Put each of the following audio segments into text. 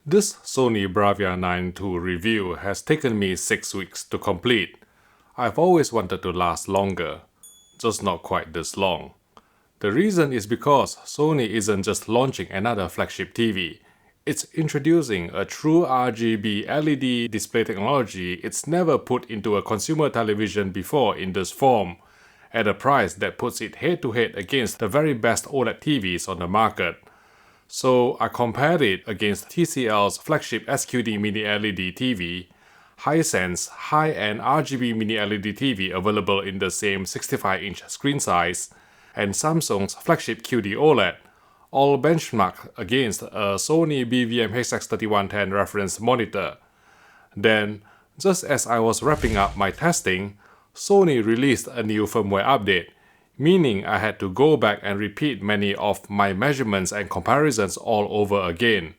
This Sony BRAVIA 9.2 review has taken me 6 weeks to complete. I've always wanted to last longer, just not quite this long. The reason is because Sony isn't just launching another flagship TV, it's introducing a true RGB LED display technology it's never put into a consumer television before in this form, at a price that puts it head-to-head against the very best OLED TVs on the market. So I compared it against TCL's flagship SQD-Mini LED TV, Hisense high-end RGB-Mini LED TV available in the same 65-inch screen size, and Samsung's flagship QD-OLED, all benchmarked against a Sony BVM-HX3110 reference monitor. Then, just as I was wrapping up my testing, Sony released a new firmware update, meaning I had to go back and repeat many of my measurements and comparisons all over again.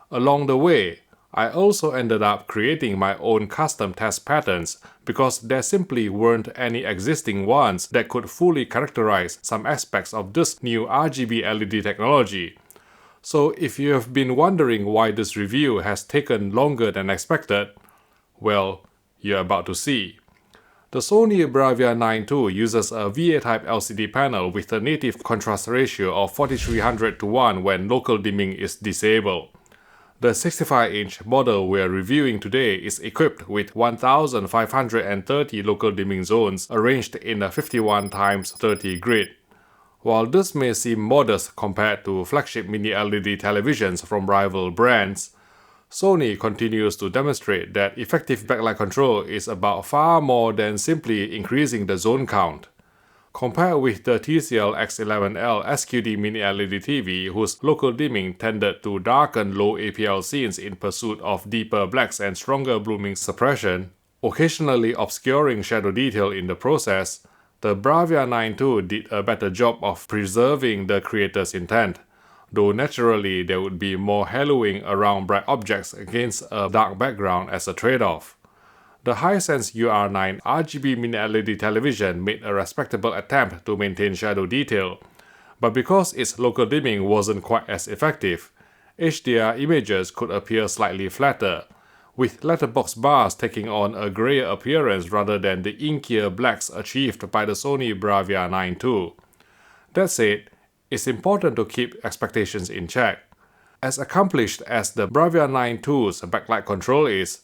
Along the way, I also ended up creating my own custom test patterns because there simply weren't any existing ones that could fully characterize some aspects of this new RGB LED technology. So if you have been wondering why this review has taken longer than expected, well, you're about to see. The Sony BRAVIA 9.2 uses a VA-type LCD panel with a native contrast ratio of 4300:1 when local dimming is disabled. The 65-inch model we're reviewing today is equipped with 1530 local dimming zones arranged in a 51x30 grid. While this may seem modest compared to flagship mini LED televisions from rival brands, Sony continues to demonstrate that effective backlight control is about far more than simply increasing the zone count. Compared with the TCL X11L SQD Mini LED TV, whose local dimming tended to darken low APL scenes in pursuit of deeper blacks and stronger blooming suppression, occasionally obscuring shadow detail in the process, the BRAVIA 9.2 did a better job of preserving the creator's intent, though naturally there would be more haloing around bright objects against a dark background as a trade-off. The Hisense UR9 RGB Mini LED television made a respectable attempt to maintain shadow detail, but because its local dimming wasn't quite as effective, HDR images could appear slightly flatter, with letterbox bars taking on a grayer appearance rather than the inkier blacks achieved by the Sony BRAVIA 9.2. That said, it's important to keep expectations in check. As accomplished as the BRAVIA 9.2's backlight control is,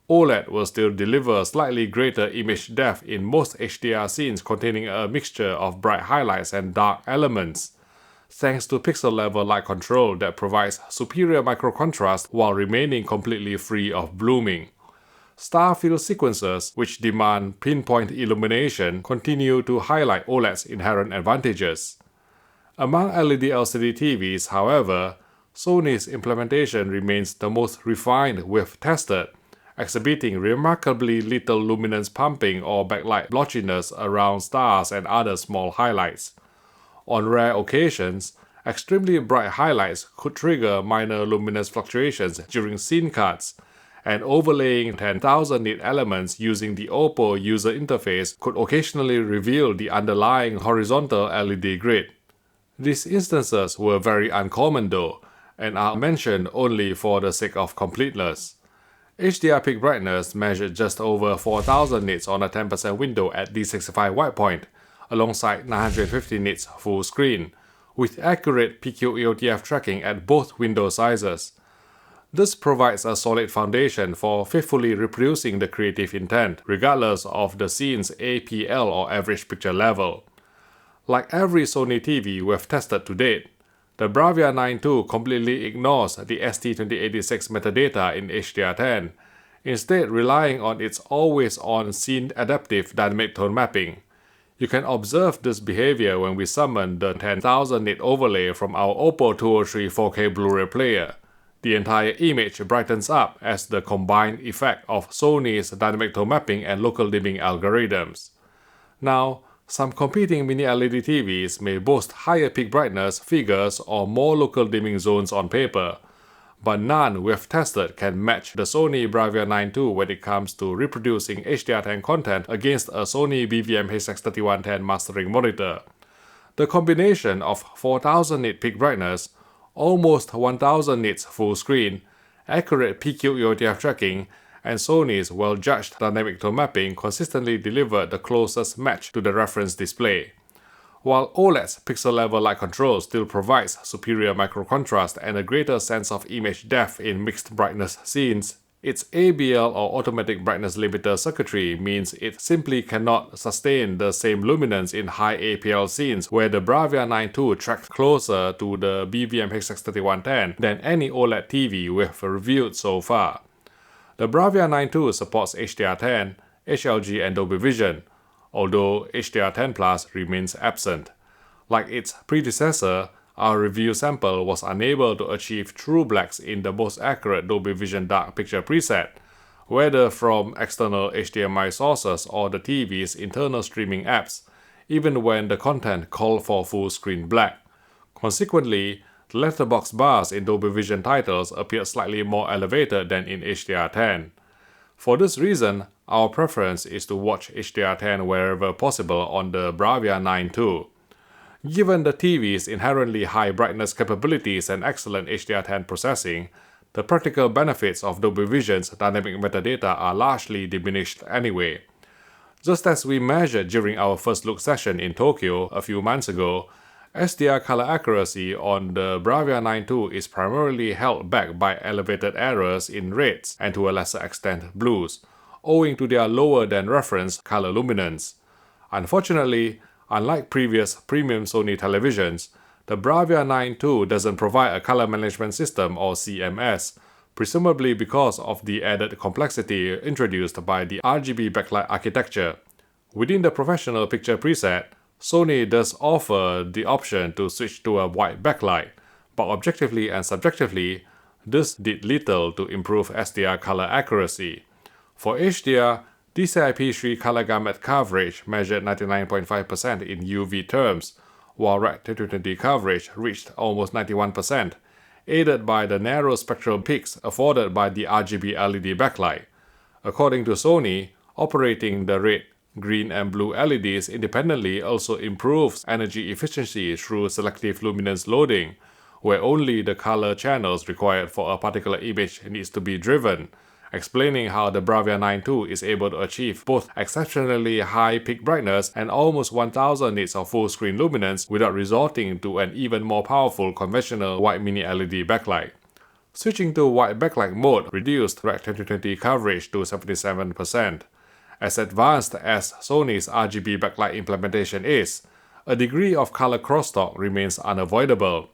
OLED will still deliver slightly greater image depth in most HDR scenes containing a mixture of bright highlights and dark elements, thanks to pixel-level light control that provides superior micro-contrast while remaining completely free of blooming. Star-filled sequences, which demand pinpoint illumination, continue to highlight OLED's inherent advantages. Among LED LCD TVs, however, Sony's implementation remains the most refined we've tested, exhibiting remarkably little luminance pumping or backlight blotchiness around stars and other small highlights. On rare occasions, extremely bright highlights could trigger minor luminance fluctuations during scene cuts, and overlaying 10,000 nit elements using the Oppo user interface could occasionally reveal the underlying horizontal LED grid. These instances were very uncommon though, and are mentioned only for the sake of completeness. HDR peak brightness measured just over 4000 nits on a 10% window at D65 white point, alongside 950 nits full screen, with accurate PQ-EOTF tracking at both window sizes. This provides a solid foundation for faithfully reproducing the creative intent, regardless of the scene's APL or average picture level. Like every Sony TV we've tested to date, the BRAVIA 9.2 completely ignores the ST2086 metadata in HDR10, instead relying on its always-on scene-adaptive dynamic tone mapping. You can observe this behavior when we summon the 10,000 nit overlay from our Oppo 203 4K Blu-ray player. The entire image brightens up as the combined effect of Sony's dynamic tone mapping and local dimming algorithms. Now, some competing mini LED TVs may boast higher peak brightness figures or more local dimming zones on paper, but none we've tested can match the Sony BRAVIA 9.2 when it comes to reproducing HDR10 content against a Sony BVM-HX3110 mastering monitor. The combination of 4000 nit peak brightness, almost 1000 nits full screen, accurate PQ-EOTF tracking, and Sony's well-judged dynamic tone mapping consistently delivered the closest match to the reference display. While OLED's pixel-level light control still provides superior micro-contrast and a greater sense of image depth in mixed brightness scenes, its ABL or automatic brightness limiter circuitry means it simply cannot sustain the same luminance in high APL scenes where the BRAVIA 9.2 tracked closer to the BVM-HX3110 than any OLED TV we've reviewed so far. The BRAVIA 9.2 supports HDR10, HLG and Dolby Vision, although HDR10 Plus remains absent. Like its predecessor, our review sample was unable to achieve true blacks in the most accurate Dolby Vision dark picture preset, whether from external HDMI sources or the TV's internal streaming apps, even when the content called for full screen black. Consequently, the letterbox bars in Dolby Vision titles appear slightly more elevated than in HDR10. For this reason, our preference is to watch HDR10 wherever possible on the BRAVIA 9.2. Given the TV's inherently high brightness capabilities and excellent HDR10 processing, the practical benefits of Dolby Vision's dynamic metadata are largely diminished anyway. Just as we measured during our first look session in Tokyo a few months ago, SDR color accuracy on the BRAVIA 9.2 is primarily held back by elevated errors in reds and to a lesser extent blues, owing to their lower than reference color luminance. Unfortunately, unlike previous premium Sony televisions, the BRAVIA 9.2 doesn't provide a color management system or CMS, presumably because of the added complexity introduced by the RGB backlight architecture. Within the professional picture preset, Sony does offer the option to switch to a white backlight, but objectively and subjectively, this did little to improve SDR color accuracy. For HDR, DCI-P3 color gamut coverage measured 99.5% in UV terms, while Rec. 2020 coverage reached almost 91%, aided by the narrow spectral peaks afforded by the RGB LED backlight. According to Sony, operating the red, green and blue LEDs independently also improves energy efficiency through selective luminance loading, where only the color channels required for a particular image needs to be driven, explaining how the BRAVIA 9.2 is able to achieve both exceptionally high peak brightness and almost 1000 nits of full screen luminance without resorting to an even more powerful conventional white mini LED backlight. Switching to white backlight mode reduced Rec. 2020 coverage to 77%. As advanced as Sony's RGB backlight implementation is, a degree of color crosstalk remains unavoidable.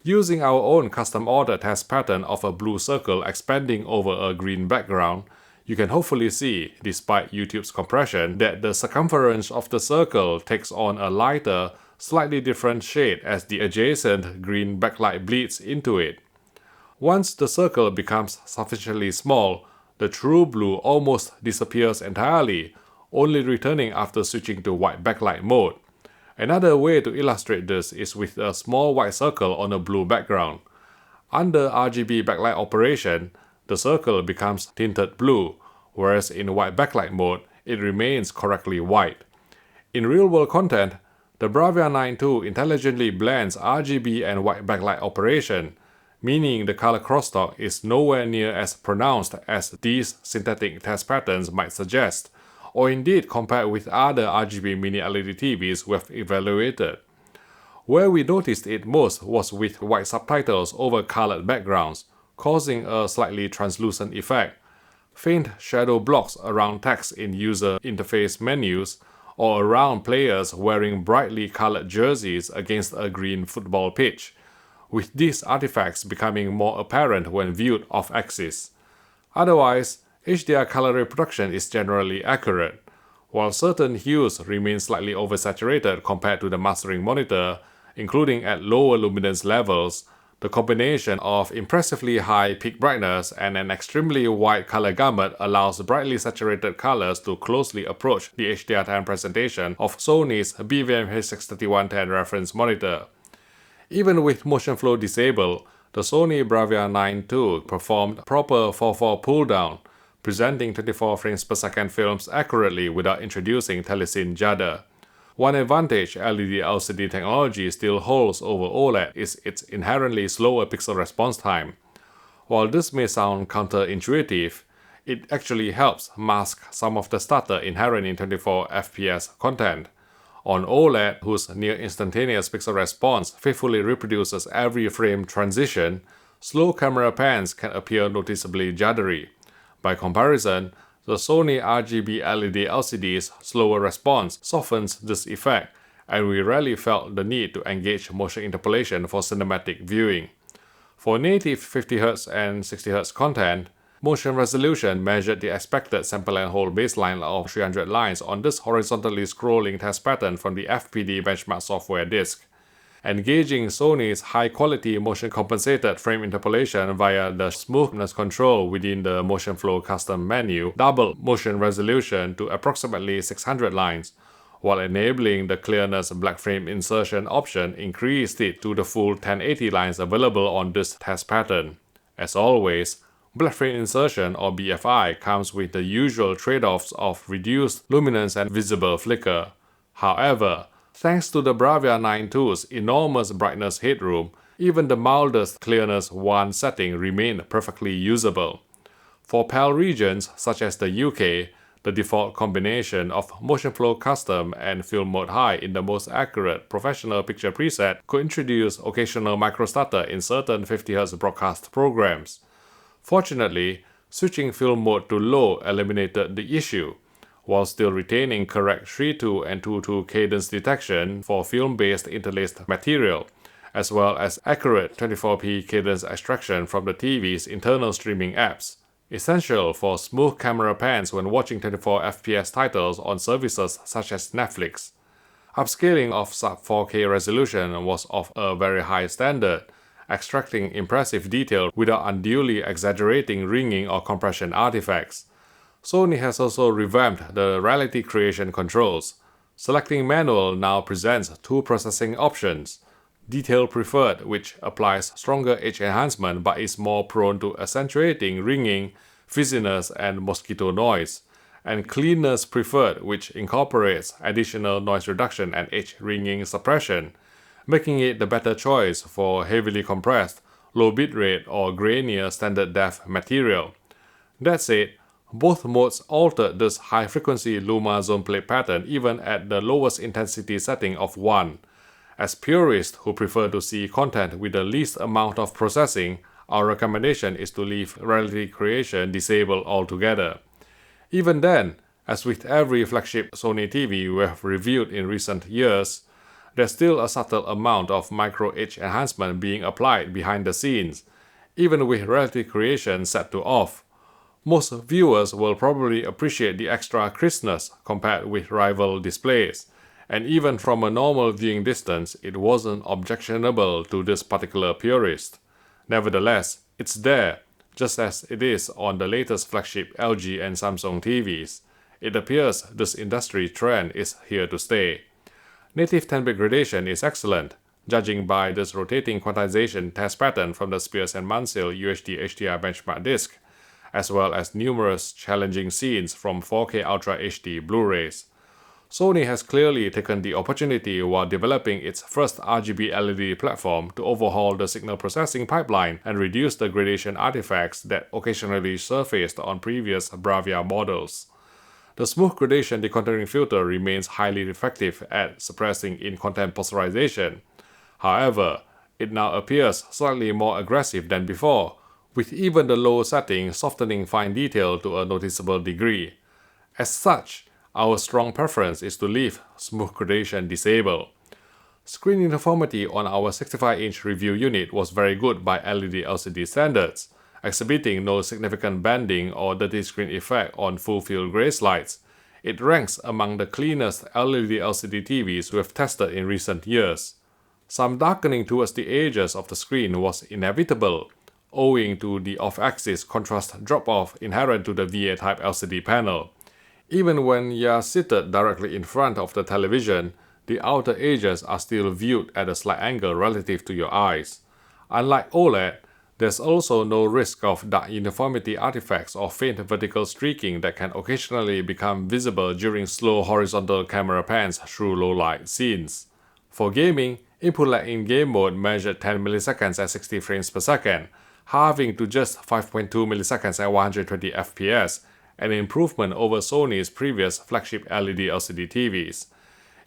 Using our own custom-ordered test pattern of a blue circle expanding over a green background, you can hopefully see, despite YouTube's compression, that the circumference of the circle takes on a lighter, slightly different shade as the adjacent green backlight bleeds into it. Once the circle becomes sufficiently small, the true blue almost disappears entirely, only returning after switching to white backlight mode. Another way to illustrate this is with a small white circle on a blue background. Under RGB backlight operation, the circle becomes tinted blue, whereas in white backlight mode, it remains correctly white. In real-world content, the BRAVIA 9.2 intelligently blends RGB and white backlight operation, meaning the color crosstalk is nowhere near as pronounced as these synthetic test patterns might suggest, or indeed compared with other RGB Mini LED TVs we've evaluated. Where we noticed it most was with white subtitles over colored backgrounds, causing a slightly translucent effect, faint shadow blocks around text in user interface menus, or around players wearing brightly colored jerseys against a green football pitch, with these artifacts becoming more apparent when viewed off-axis. Otherwise, HDR color reproduction is generally accurate. While certain hues remain slightly oversaturated compared to the mastering monitor, including at lower luminance levels, the combination of impressively high peak brightness and an extremely wide color gamut allows brightly saturated colors to closely approach the HDR10 presentation of Sony's BVM-HX3110 reference monitor. Even with motion flow disabled, the Sony BRAVIA 9.2 performed proper 4:4 pull-down, presenting 24 frames per second films accurately without introducing telecine judder. One advantage LED LCD technology still holds over OLED is its inherently slower pixel response time. While this may sound counterintuitive, it actually helps mask some of the stutter inherent in 24 FPS content. On OLED, whose near-instantaneous pixel response faithfully reproduces every frame transition, slow camera pans can appear noticeably juddery. By comparison, the Sony RGB-LED LCD's slower response softens this effect, and we rarely felt the need to engage motion interpolation for cinematic viewing. For native 50Hz and 60Hz content, motion resolution measured the expected sample and hold baseline of 300 lines on this horizontally scrolling test pattern from the FPD benchmark software disk. Engaging Sony's high-quality motion-compensated frame interpolation via the smoothness control within the Motion Flow custom menu doubled motion resolution to approximately 600 lines, while enabling the clearness black frame insertion option increased it to the full 1080 lines available on this test pattern. As always, black frame insertion or BFI comes with the usual trade-offs of reduced luminance and visible flicker. However, thanks to the BRAVIA 9.2's enormous brightness headroom, even the mildest clearness 1 setting remained perfectly usable. For PAL regions such as the UK, the default combination of Motion Flow Custom and Film Mode High in the most accurate professional picture preset could introduce occasional microstutter in certain 50Hz broadcast programs. Fortunately, switching Film Mode to Low eliminated the issue, while still retaining correct 3.2 and 2.2 cadence detection for film-based interlaced material, as well as accurate 24p cadence extraction from the TV's internal streaming apps, essential for smooth camera pans when watching 24 FPS titles on services such as Netflix. Upscaling of sub-4K resolution was of a very high standard, extracting impressive detail without unduly exaggerating ringing or compression artifacts. Sony has also revamped the reality creation controls. Selecting manual now presents 2 processing options: detail preferred, which applies stronger edge enhancement but is more prone to accentuating ringing, fizziness, and mosquito noise, and cleanness preferred, which incorporates additional noise reduction and edge ringing suppression, making it the better choice for heavily compressed, low bitrate or grainier standard def material. That said, both modes altered this high-frequency luma zone plate pattern even at the lowest intensity setting of 1. As purists who prefer to see content with the least amount of processing, our recommendation is to leave reality creation disabled altogether. Even then, as with every flagship Sony TV we have reviewed in recent years, there's still a subtle amount of micro-edge enhancement being applied behind the scenes, even with reality creation set to off. Most viewers will probably appreciate the extra crispness compared with rival displays, and even from a normal viewing distance, it wasn't objectionable to this particular purist. Nevertheless, it's there, just as it is on the latest flagship LG and Samsung TVs. It appears this industry trend is here to stay. Native 10-bit gradation is excellent, judging by this rotating quantization test pattern from the Spears and Mansell UHD HDR benchmark disc, as well as numerous challenging scenes from 4K Ultra HD Blu-rays. Sony has clearly taken the opportunity while developing its first RGB LED platform to overhaul the signal processing pipeline and reduce the gradation artifacts that occasionally surfaced on previous BRAVIA models. The smooth gradation decontouring filter remains highly effective at suppressing in-content polarization. However, it now appears slightly more aggressive than before, with even the low setting softening fine detail to a noticeable degree. As such, our strong preference is to leave smooth gradation disabled. Screen uniformity on our 65-inch review unit was very good by LED LCD standards, exhibiting no significant banding or dirty screen effect on full-field gray slides. It ranks among the cleanest LED LCD TVs we have tested in recent years. Some darkening towards the edges of the screen was inevitable, owing to the off-axis contrast drop-off inherent to the VA-type LCD panel. Even when you're seated directly in front of the television, the outer edges are still viewed at a slight angle relative to your eyes. Unlike OLED, there's also no risk of dark uniformity artifacts or faint vertical streaking that can occasionally become visible during slow horizontal camera pans through low-light scenes. For gaming, input lag in game mode measured 10 milliseconds at 60 frames per second. halving to just 5.2 milliseconds at 120 FPS, an improvement over Sony's previous flagship LED LCD TVs.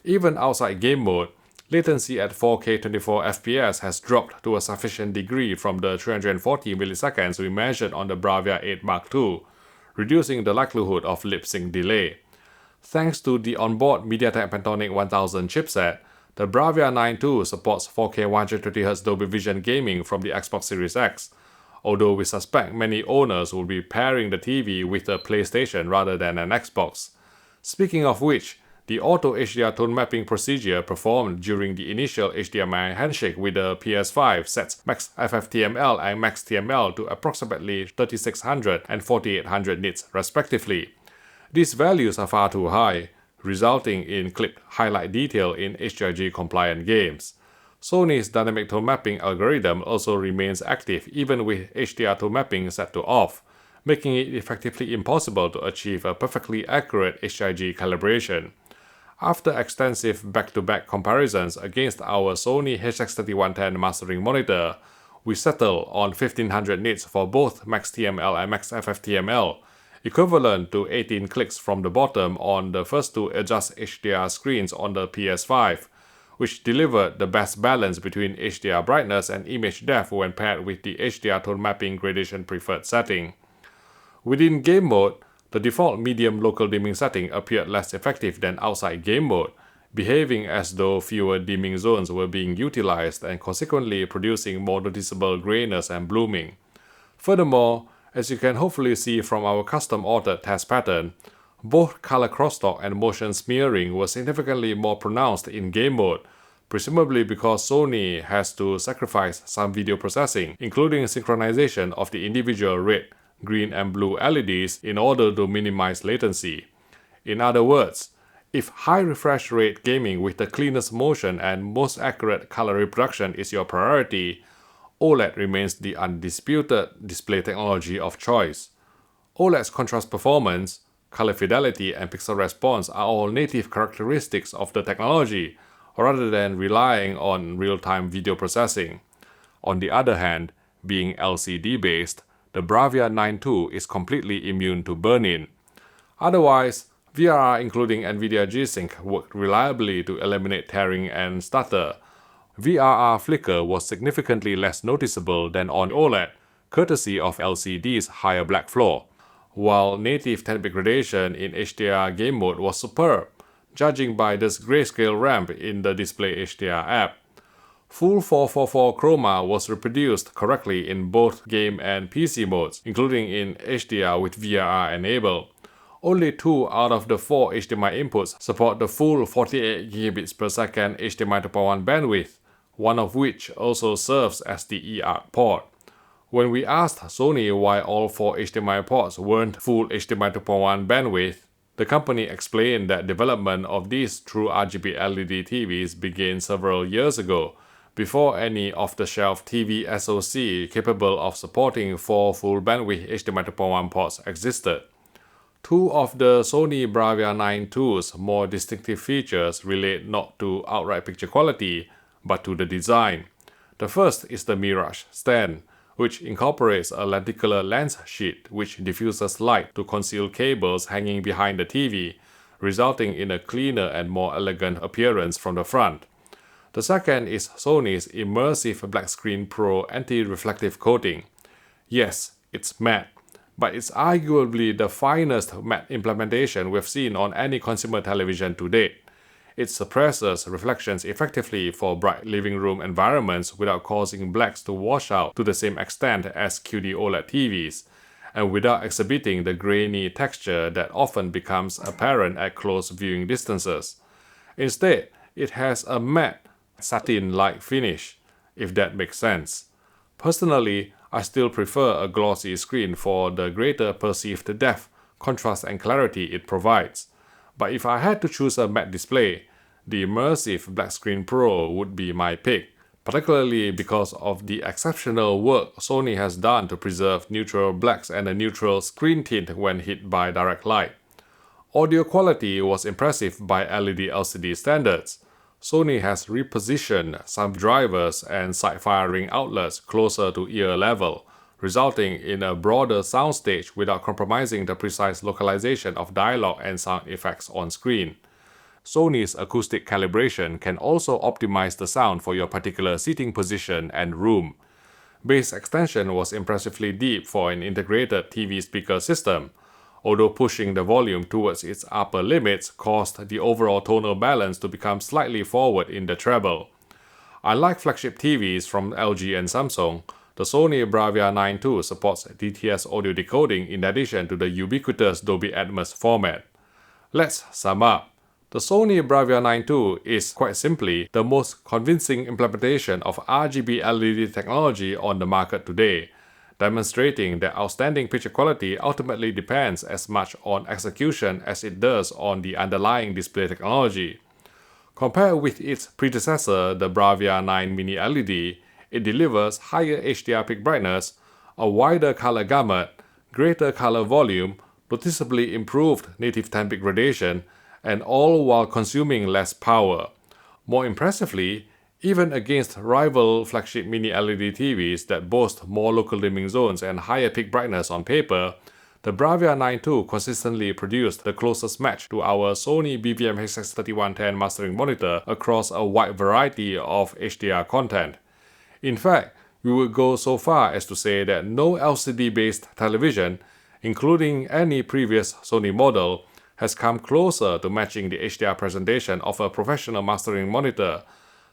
Even outside game mode, latency at 4K 24 FPS has dropped to a sufficient degree from the 340 milliseconds we measured on the BRAVIA 8 Mark II, reducing the likelihood of lip-sync delay. Thanks to the onboard MediaTek Pantonic 1000 chipset, the BRAVIA 9 II supports 4K 120Hz Dolby Vision gaming from the Xbox Series X, although we suspect many owners will be pairing the TV with a PlayStation rather than an Xbox. Speaking of which, the auto HDR tone mapping procedure performed during the initial HDMI handshake with the PS5 sets max FFTML and max TML to approximately 3600 and 4800 nits respectively. These values are far too high, resulting in clipped highlight detail in HDRG-compliant games. Sony's dynamic tone mapping algorithm also remains active even with HDR tone mapping set to off, making it effectively impossible to achieve a perfectly accurate HDRG calibration. After extensive back-to-back comparisons against our Sony HX3110 mastering monitor, we settle on 1500 nits for both max TML and max FFTML, equivalent to 18 clicks from the bottom on the first two adjust HDR screens on the PS5, which delivered the best balance between HDR brightness and image depth when paired with the HDR tone mapping gradation preferred setting. Within game mode, the default medium local dimming setting appeared less effective than outside game mode, behaving as though fewer dimming zones were being utilized and consequently producing more noticeable grayness and blooming. Furthermore, as you can hopefully see from our custom-authored test pattern, both color crosstalk and motion smearing were significantly more pronounced in game mode, presumably because Sony has to sacrifice some video processing, including synchronization of the individual red, green and blue LEDs in order to minimize latency. In other words, if high refresh rate gaming with the cleanest motion and most accurate color reproduction is your priority, OLED remains the undisputed display technology of choice. OLED's contrast performance, color fidelity and pixel response are all native characteristics of the technology, rather than relying on real-time video processing. On the other hand, being LCD-based, the BRAVIA 9 II is completely immune to burn-in. Otherwise, VRR including NVIDIA G-Sync worked reliably to eliminate tearing and stutter. VRR flicker was significantly less noticeable than on OLED, courtesy of LCD's higher black floor, while native 10-bit gradation in HDR game mode was superb, judging by this grayscale ramp in the Display HDR app. Full 444 chroma was reproduced correctly in both game and PC modes, including in HDR with VRR enabled. Only 2 out of the 4 HDMI inputs support the full 48 gigabits per second HDMI 2.1 bandwidth, one of which also serves as the eARC port. When we asked Sony why all 4 HDMI ports weren't full HDMI 2.1 bandwidth, the company explained that development of these true RGB LED TVs began several years ago, before any off-the-shelf TV SoC capable of supporting 4 full bandwidth HDMI 2.1 ports existed. 2 of the Sony BRAVIA 9 II's more distinctive features relate not to outright picture quality, but to the design. The first is the Mirage stand, which incorporates a lenticular lens sheet which diffuses light to conceal cables hanging behind the TV, resulting in a cleaner and more elegant appearance from the front. The second is Sony's Immersive Black Screen Pro anti-reflective coating. Yes, it's matte, but it's arguably the finest matte implementation we've seen on any consumer television to date. It suppresses reflections effectively for bright living room environments without causing blacks to wash out to the same extent as QD-OLED TVs, and without exhibiting the grainy texture that often becomes apparent at close viewing distances. Instead, it has a matte, satin-like finish, if that makes sense. Personally, I still prefer a glossy screen for the greater perceived depth, contrast and clarity it provides. But if I had to choose a matte display, the Immersive Black Screen Pro would be my pick, particularly because of the exceptional work Sony has done to preserve neutral blacks and a neutral screen tint when hit by direct light. Audio quality was impressive by LED LCD standards. Sony has repositioned some drivers and side-firing outlets closer to ear level, resulting in a broader soundstage without compromising the precise localization of dialogue and sound effects on screen. Sony's acoustic calibration can also optimize the sound for your particular seating position and room. Bass extension was impressively deep for an integrated TV speaker system, although pushing the volume towards its upper limits caused the overall tonal balance to become slightly forward in the treble. Unlike flagship TVs from LG and Samsung, the Sony BRAVIA 9.2 supports DTS audio decoding in addition to the ubiquitous Dolby Atmos format. Let's sum up. The Sony BRAVIA 9.2 is, quite simply, the most convincing implementation of RGB LED technology on the market today, demonstrating that outstanding picture quality ultimately depends as much on execution as it does on the underlying display technology. Compared with its predecessor, the BRAVIA 9 Mini LED, it delivers higher HDR peak brightness, a wider color gamut, greater color volume, noticeably improved native temperature gradation, and all while consuming less power. More impressively, even against rival flagship Mini LED TVs that boast more local dimming zones and higher peak brightness on paper, the BRAVIA 9.2 consistently produced the closest match to our Sony BVM-HX3110 mastering monitor across a wide variety of HDR content. In fact, we would go so far as to say that no LCD-based television, including any previous Sony model, has come closer to matching the HDR presentation of a professional mastering monitor,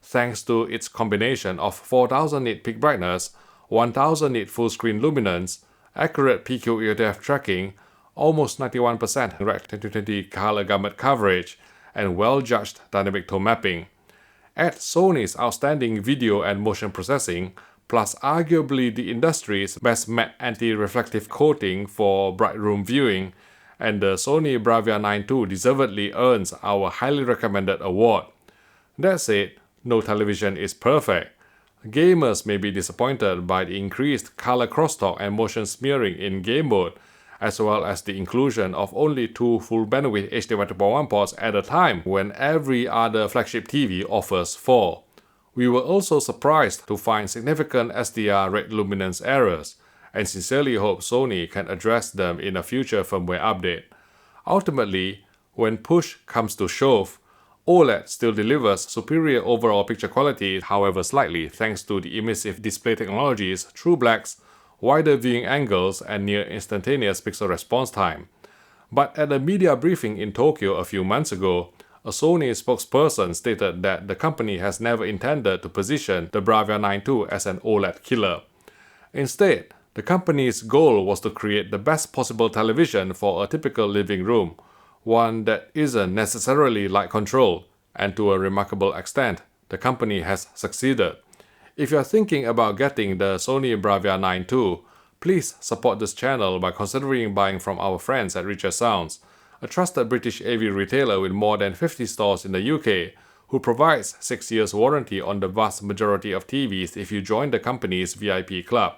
thanks to its combination of 4000 nit peak brightness, 1000 nit full screen luminance, accurate PQ-EOTF tracking, almost 91% Rec 2020 color gamut coverage, and well-judged dynamic tone mapping. Add Sony's outstanding video and motion processing, plus arguably the industry's best matte anti-reflective coating for bright room viewing, and the Sony BRAVIA 9.2 deservedly earns our highly recommended award. That said, no television is perfect. Gamers may be disappointed by the increased color crosstalk and motion smearing in game mode, as well as the inclusion of only 2 full bandwidth HDMI 2.1 ports at a time when every other flagship TV offers 4. We were also surprised to find significant SDR red luminance errors, and sincerely hope Sony can address them in a future firmware update. Ultimately, when push comes to shove, OLED still delivers superior overall picture quality, however slightly, thanks to the immersive display technologies, true blacks, wider viewing angles, and near instantaneous pixel response time. But at a media briefing in Tokyo a few months ago, a Sony spokesperson stated that the company has never intended to position the BRAVIA 9.2 as an OLED killer. Instead, the company's goal was to create the best possible television for a typical living room, one that isn't necessarily light controlled, and to a remarkable extent, the company has succeeded. If you're thinking about getting the Sony BRAVIA 9.2, please support this channel by considering buying from our friends at Richer Sounds, a trusted British AV retailer with more than 50 stores in the UK, who provides 6 years warranty on the vast majority of TVs if you join the company's VIP club.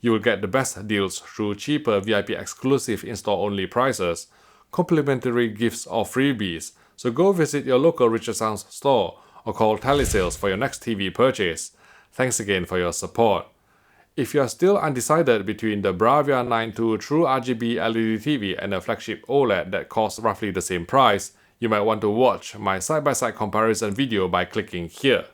You will get the best deals through cheaper VIP exclusive install-only prices, complimentary gifts or freebies, so go visit your local Richer Sounds store or call telesales for your next TV purchase. Thanks again for your support. If you are still undecided between the BRAVIA 9.2 True RGB LED TV and a flagship OLED that costs roughly the same price, you might want to watch my side-by-side comparison video by clicking here.